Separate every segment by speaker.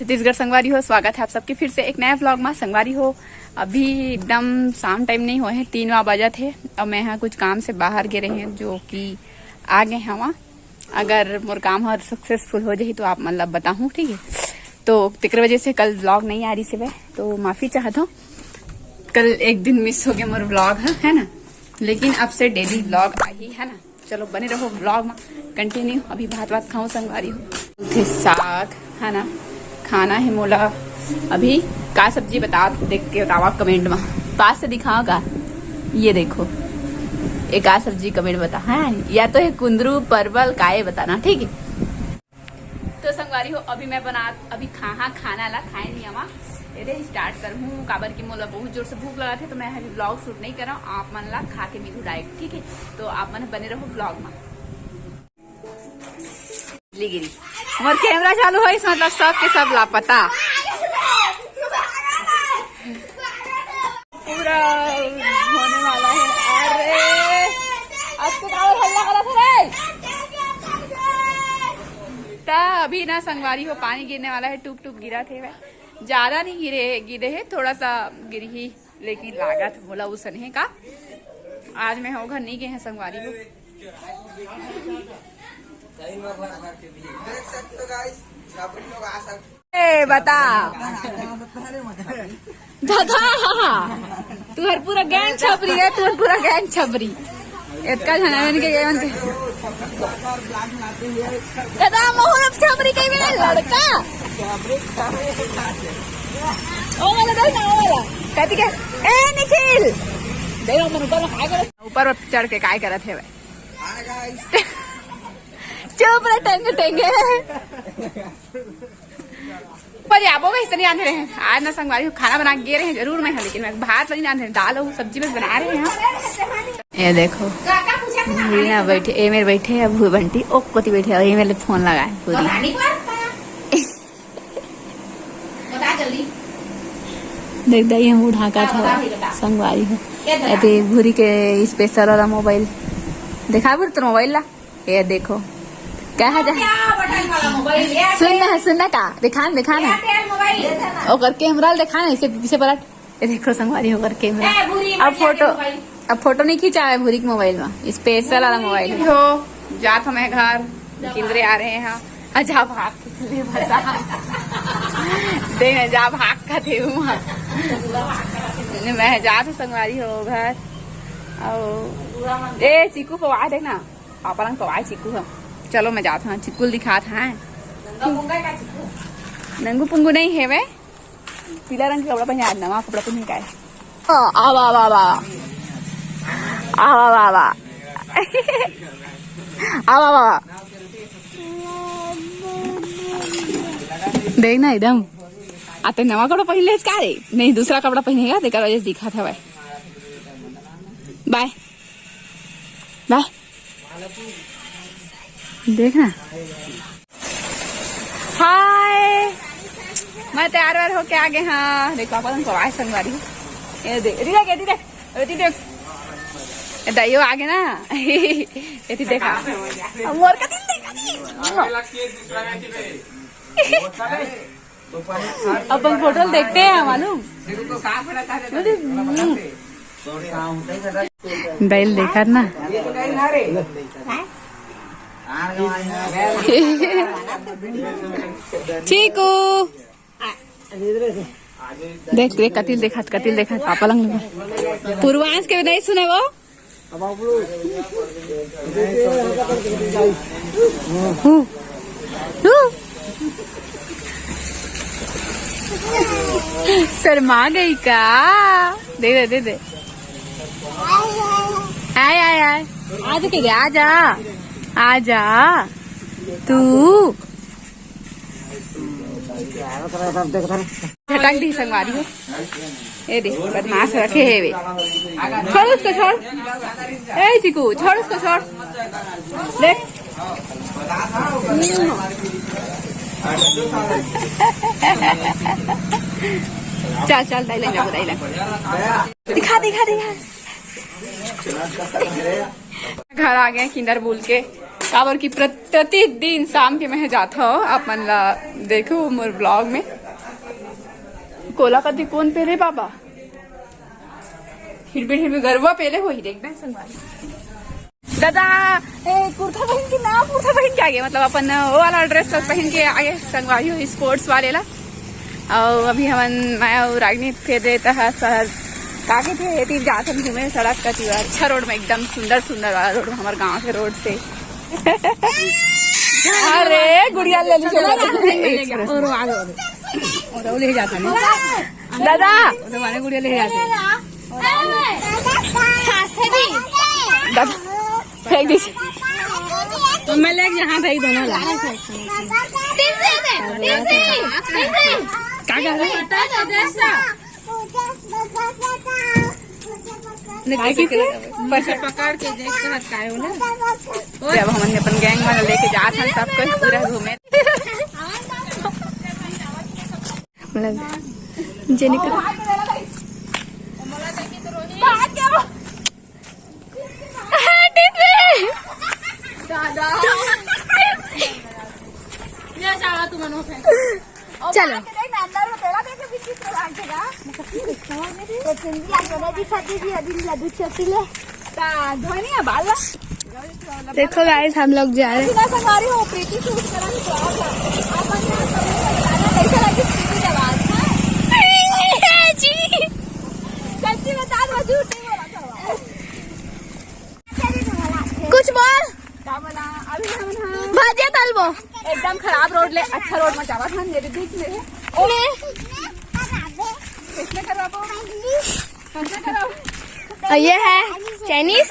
Speaker 1: छत्तीसगढ़ संगवारी हो, स्वागत है आप सबके फिर से एक नया व्लॉग में। संगवारी हो, अभी एकदम शाम टाइम नहीं हुए हैं, 3 बजे थे और मैं यहाँ कुछ काम से बाहर गए रहे हैं जो कि आ गए हैं वहाँ। अगर मोर काम हर सक्सेसफुल हो जाए तो आप मतलब बताऊँ, ठीक है। तो तिकर वजह से कल व्लॉग नहीं आ रही से तो माफी चाहता हूँ। कल एक दिन मिस हो गया मोर व्लॉग है ना, लेकिन अब से डेली व्लॉग आई है ना। चलो बने रहो व्लॉग में कंटिन्यू। अभी भात खाऊं संगवारी हो, साग है ना खाना है मोला। अभी का सब्जी बता, देख के बतावा कमेंट में, पास से दिखाओ का। ये देखो एक आ सब्जी कमेंट बता है, या तो है कुंदरू परवल काए बताना, ठीक है। तो संगवारी हो, अभी मैं अभी खाना ला खाए नहीं आवा ये स्टार्ट कर हूँ। काबर की मोला बहुत जोर से भूख लगा थे तो मैं अभी व्लॉग शूट नहीं कर रहा हूँ। आप मन ला खा के मिलू डायरेक्ट, ठीक है। तो आप मन बने रहो व्लॉग में। गिरी हमार कैमरा चालू है, इस मतलब सब के सब लापता पूरा होने वाला है। अरे आज तो हल्ला करा था अभी ना संगवारी हो, पानी गिरने वाला है। टूप टूप गिरा थे, वह ज्यादा नहीं गिरे है, थोड़ा सा गिरी ही, लेकिन लागत बोला उस सने का। आज मैं हो घर नहीं गए हैं संगवारी हो। बता तू हर पूरा गैंग छपरी है, तू पूरा गैंग छपरी इतना झनावन के गए मन दादा मोहन छपरी के भी लड़का ओ वाला दे ना वाला कहती के ए निखिल देखो मन ऊपर काय करत, ऊपर चढ़ के काय करत है भाई। चुप रहे टेंगे पर आबो वैसे नहीं आंधे रहे हैं। आज ना संगवारी खाना बना के रहे हैं जरूर मैं, लेकिन मैं भात नहीं आंधे, दाल और सब्जी बस बना रहे हैं। ये देखो ना बैठे ए मेरे बैठे है भू बंटी ओ कोती बैठे है, ये मेरे फोन लगा है पूरी देख दई हम ढाका था संगवारी हो। अरे भूरी के स्पेशल वाला मोबाइल देखा बुर तो मोबाइल ला, ये देखो कहा जा सुनना का दिखाना और कैमरा दिखाना इसे पीछे पलट। ये देखो संगवारी होकर कैमरा। अब फोटो नहीं खींचा है भूरी के मोबाइल में, स्पेशल वाला मोबाइल हो। जात हमें घर किंदरे आ रहे हैं, अजा भाग देख जा भाग का थे मैं जात संगवारी हो घर। और ए चिक्कू पवा देखना, पापा रंग पवाए चिक्कू हो। चलो मैं जाता हूँ, चिक्कू दिखा था नंगू पुंगू नहीं है वे, पीला रंग का कपड़ा पहना, नवा कपड़ा पहन का देखना एकदम आते नवा कपड़ा पहन ले का रे, नहीं दूसरा कपड़ा पहनेगा देखा वजह से दिखा था भाई। बाय बाय देखना। हाय मैं तैयार वार होके आ गए। हाँ देखो पापा तुमको आए संगवारी, ये देख देख दाइयो आ गए ना ये देखा मोर का दिल देखा। अपन फोटो देखते हैं मालूम, दाइल देखा ना चीकू देख कतिल देखा पापा लंग पूर्वांश के नहीं सुने वो शर्मा गई का। दे आय आज के आजा तू झटक दी संगवारी हो। ये देख बदमाश रखे है वे, छोड़ उसको छोड़, ए चिकू छोड़ उसको छोड़, देख चल दाई दिखा घर आ गए किंडर बोल के। काबर की प्रतिदिन शाम के मैं जाता हूँ अपन ला देखो मोर ब्लॉग में कोला कति कौन पहले बाबा हिरबे गरबा पहले हो ही देखना संगवारी दादा कुर्ता पहन के ना कुर्ता पहन के आगे मतलब अपन वो वाला ड्रेस पहन के आगे संगवारी हो स्पोर्ट्स वाले ला और अभी हम मैं और रागनी फिर देता है शहर काके थे तीन जाते हम घूमे सड़क का तीर अच्छा रोड में एकदम सुंदर सुंदर वाला रोड हमारे गांव के रोड से अरे गुड़िया ले लीजिए और ले जाता नहीं दादा हमारे गुड़िया ले जाते दादा फेंक दीजिए मैं ले यहाँ फेंक दोनों
Speaker 2: पकड़ के देख
Speaker 1: जब हमने अपन गैंग वाला लेके जाते हैं सब कुछ पूरा घूमे
Speaker 2: चलो देखो गाइस हम लोग जा रहे कुछ बोल भाजिया तलबो
Speaker 1: एकदम खराब रोड ले अच्छा रोड में जावा था मेरे बीच में
Speaker 2: ये है चाइनीज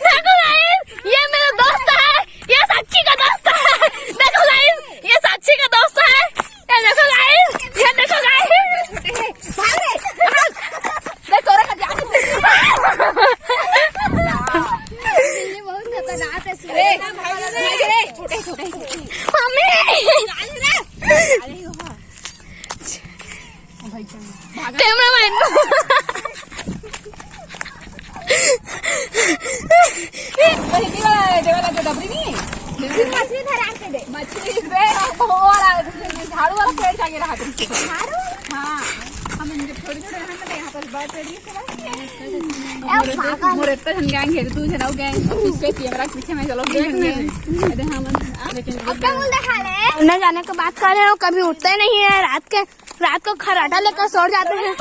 Speaker 2: देखो गाइस ये मेरा दोस्त है ये साक्षी का दोस्त है देखो गाइस ये साक्षी का दोस्त है ये देखो गाइस देखो बहुत खतरनाक है छोटे मम्मी कैमरामैन
Speaker 1: मछली झाड़ू वाला पेड़ चाहिए रहा हाँ हम थोड़ी थोड़ी यहाँ पर बात मोर इतना झन गैंग है तू झनाओ गैंग पीछे कैमरा पीछे में चलो
Speaker 2: न जाने की बात कर रहे हो कभी उठते नहीं है रात को खराटा लेकर सो जाते हैं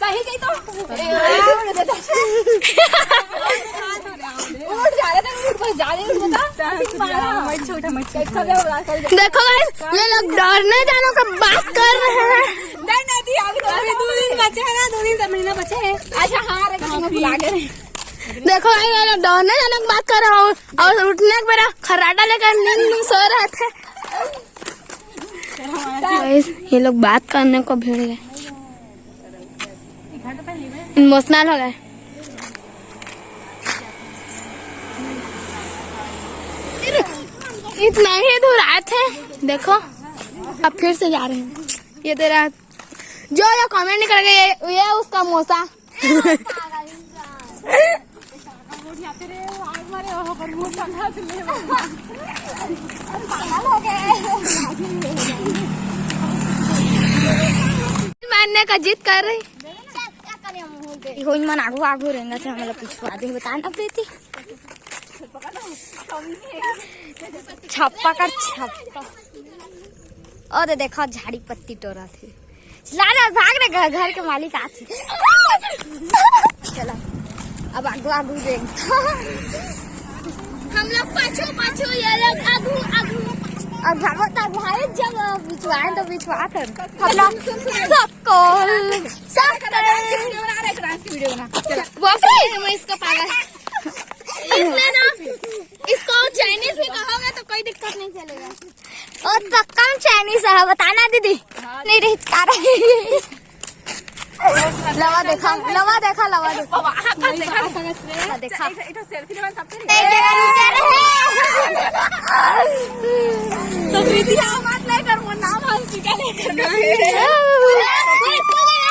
Speaker 1: सही गई तो उठ जा रहे थे बस जा रहे
Speaker 2: देखो गाइस ये लोग डरने जाने का बात कर रहे हैं
Speaker 1: अभी 2 दिन बचे है ना 2 दिन का महीना बचे है अच्छा हाँ
Speaker 2: देखो ये लोग डरने जाने की बात कर रहा हूँ और उठने के मेरा खराटा लेकर नींद सो रहे थे ये लोग बात करने को भीड़ गए इमोशनल हो गए इतना ही दूर आए थे देखो अब फिर से जा रहे हैं ये तेरा जो कमेंट नहीं करेगा ये उसका मौसा मानने का जिद कर रही मन आगू रहेगा तो हमें पिछवा दे बताना प्रीति छप्पा कर छप्पा और देखा झाड़ी पत्ती टोरा थे लाना भाग रहे घर के मालिक आते चला अब आगू देख हम लोग पाछू ये लोग आगू अब भागवत भाई जब बिछवाए तो बिछवा कर हम लोग मैं इसको पागल इसमें ना इसको चाइनीज में कहोगे तो कोई दिक्कत नहीं चलेगा और पक्का चाइनीज है बताना दीदी नहीं रही लवा देखा तो प्रीति आओ मत लेकर वो नाम हंसी का लेकर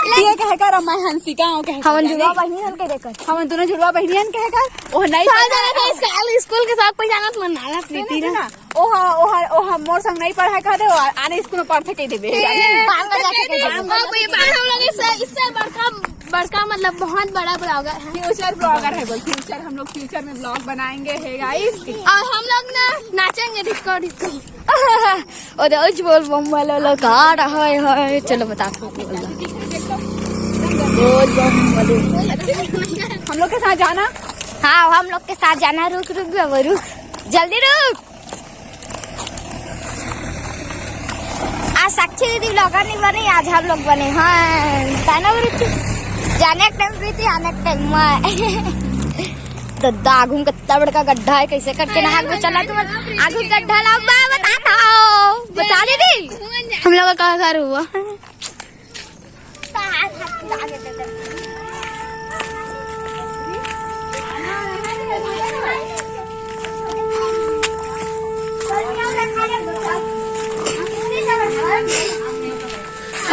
Speaker 1: ये कह कर मैं हंसिका हूँ कह
Speaker 2: हम जुड़वा बहिनी हन के देखत
Speaker 1: हम दोनों जुड़वा बहनियन कह कर ओह नहीं
Speaker 2: स्कूल के साथ पहचानत मन नाला
Speaker 1: प्रीति ना ओह मोर संग नहीं पढ़ाई कर दे आने स्कूल में पढ़ते के देबे
Speaker 2: हम लोग इससे बड़का मतलब बहुत बड़ा ब्लॉगर है।
Speaker 1: फ्यूचर ब्लॉगर है बोल फ्यूचर हम लोग फ्यूचर में ब्लॉग बनाएंगे है गाइस
Speaker 2: और हम लोग ना नाचेंगे डिस्को डिस्को और रोज बोल बम वाला लोग आ रहा है चलो बता रोज बम वाले
Speaker 1: हम लोग के साथ जाना
Speaker 2: हाँ हम लोग के साथ जाना रुक रुक रुक जल्दी रुक आज साक्षी दीदी ब्लॉगर नहीं बने आज हम लोग बने हाँ बताना जाने का टाइम प्रीति आने का टाइम दद्दा आगू कितना बड़का गड्ढा है कैसे करके नहा के चला तुम आगू गड्ढा ला बता दीदी हम लोग का घर हुआ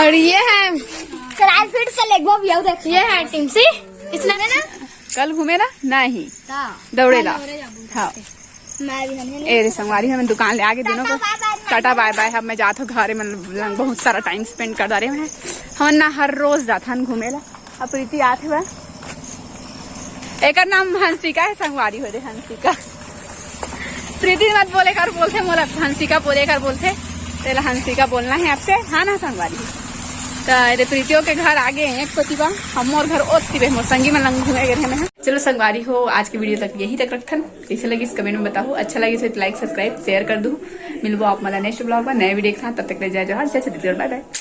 Speaker 2: और ये है चल फिर से लेगो भी देख ये है टिमसी इसने ना
Speaker 1: कल घूमे ना नहीं दौड़ेला हाँ
Speaker 2: मैं भी हमें
Speaker 1: ए रे संगवारी हमें दुकान ले आगे दोनों को टाटा बाय बाय अब मैं जात हूँ घरे में बहुत सारा टाइम स्पेंड कर रहे हैं हम ना हर रोज जाता हन घूमेला अब प्रीति आते हुआ एक नाम हंसिका है संगवारी हो दे हंसिका प्रीति मत बोले कर बोलते मोला हंसिका बोले कर बोलते तेरा हंसिका बोलना है आपसे हाँ ना संगवारी तो प्रीतियों के घर आगे हैं प्रतिभा हम और घर ओती मोर संगी में लंग घूमे गए हैं चलो संगवारी हो आज की वीडियो तक यही तक रखन कैसे लगी इस कमेंट में बताओ अच्छा लगी तो लाइक सब्सक्राइब शेयर कर दू मिलबो आप मला नेक्स्ट ब्लॉग में नए वीडियो के साथ तब तक ले जाए जो बाय बाय।